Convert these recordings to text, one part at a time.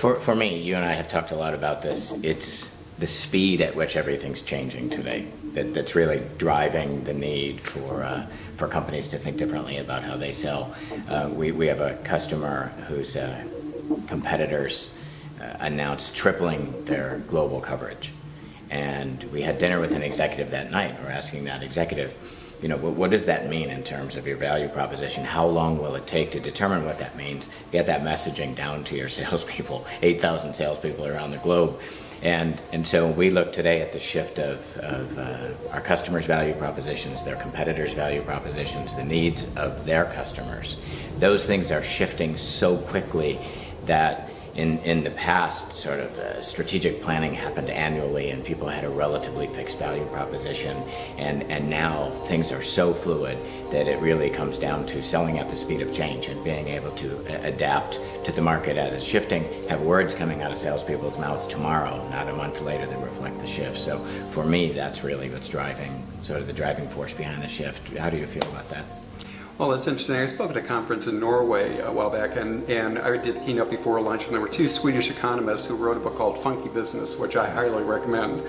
For me, you and I have talked a lot about this. It's the speed at which everything's changing today that's really driving the need for companies to think differently about how they sell. We have a customer whose competitors announced tripling their global coverage. And we had dinner with an executive that night. We're asking that executive, what does that mean in terms of your value proposition? How long will it take to determine what that means? Get that messaging down to your salespeople, 8,000 salespeople around the globe. And so we look today at the shift of our customers' value propositions, their competitors' value propositions, the needs of their customers. Those things are shifting so quickly that in the past, sort of strategic planning happened annually and people had a relatively fixed value proposition. And now things are so fluid that it really comes down to selling at the speed of change and being able to adapt to the market as it's shifting, have words coming out of salespeople's mouths tomorrow, not a month later, that reflect the shift. So for me, that's really what's driving, sort of the driving force behind the shift. How do you feel about that? Well, it's interesting. I spoke at a conference in Norway a while back, and I did the keynote before lunch, and there were two Swedish economists who wrote a book called Funky Business, which I highly recommend.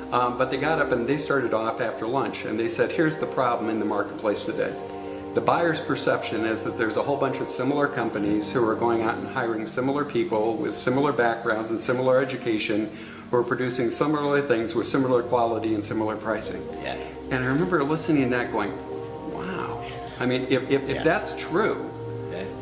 But they got up and they started off after lunch, and they said, here's the problem in the marketplace today. The buyer's perception is that there's a whole bunch of similar companies who are going out and hiring similar people with similar backgrounds and similar education who are producing similar things with similar quality and similar pricing. Yeah. And I remember listening to that going, I mean, if that's true,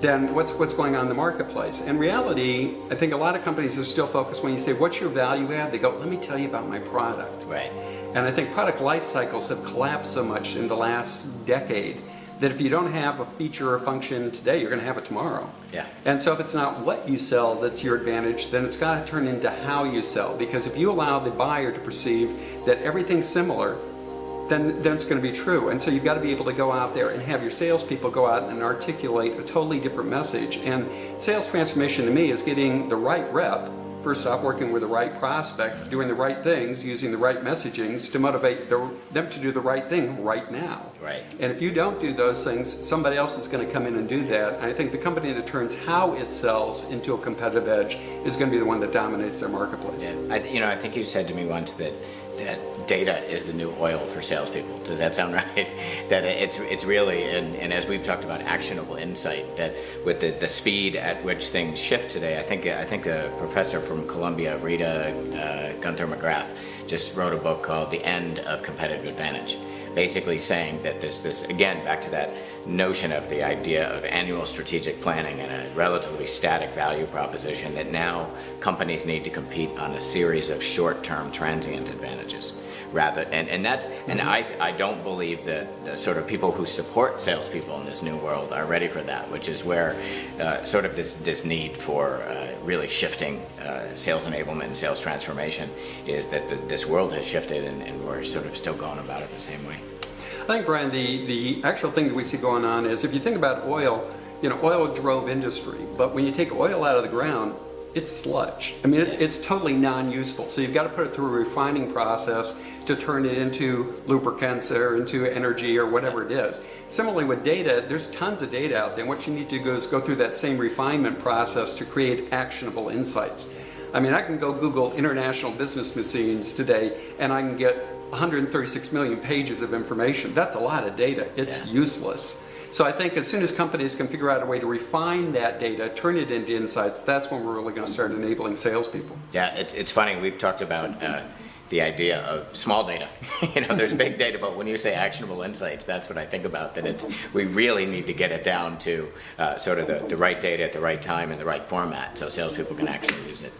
then what's going on in the marketplace? In reality, I think a lot of companies are still focused when you say, what's your value add? They go, let me tell you about my product. Right. And I think product life cycles have collapsed so much in the last decade that if you don't have a feature or function today, you're going to have it tomorrow. Yeah. And so if it's not what you sell that's your advantage, then it's got to turn into how you sell. Because if you allow the buyer to perceive that everything's similar, then it's going to be true. And so you've got to be able to go out there and have your salespeople go out and articulate a totally different message. And sales transformation to me is getting the right rep, first off, working with the right prospect, doing the right things, using the right messagings to motivate them to do the right thing right now. Right. And if you don't do those things, somebody else is going to come in and do that. And I think the company that turns how it sells into a competitive edge is going to be the one that dominates their marketplace. Yeah. I think you said to me once that data is the new oil for salespeople. Does that sound right? That it's really, and as we've talked about actionable insight, that with the speed at which things shift today, I think a professor from Columbia, Rita Gunther McGrath, just wrote a book called The End of Competitive Advantage, basically saying that this again, back to that notion of the idea of annual strategic planning and a relatively static value proposition, that now companies need to compete on a series of short-term transient advantages. I don't believe that the sort of people who support salespeople in this new world are ready for that, which is where sort of this need for really shifting sales enablement and sales transformation is that this world has shifted and we're sort of still going about it the same way. I think, Brian, the actual thing that we see going on is if you think about oil, oil drove industry, but when you take oil out of the ground, it's sludge. I mean, it's totally non-useful. So you've got to put it through a refining process to turn it into lubricants or into energy or whatever it is. Similarly with data, there's tons of data out there. And what you need to do is go through that same refinement process to create actionable insights. I mean, I can go Google international business machines today and I can get 136 million pages of information. That's a lot of data. It's useless. So I think as soon as companies can figure out a way to refine that data, turn it into insights, that's when we're really going to start enabling salespeople. Yeah, it's funny. We've talked about the idea of small data. There's big data, but when you say actionable insights, that's what I think about. That we really need to get it down to sort of the right data at the right time in the right format, so salespeople can actually use it.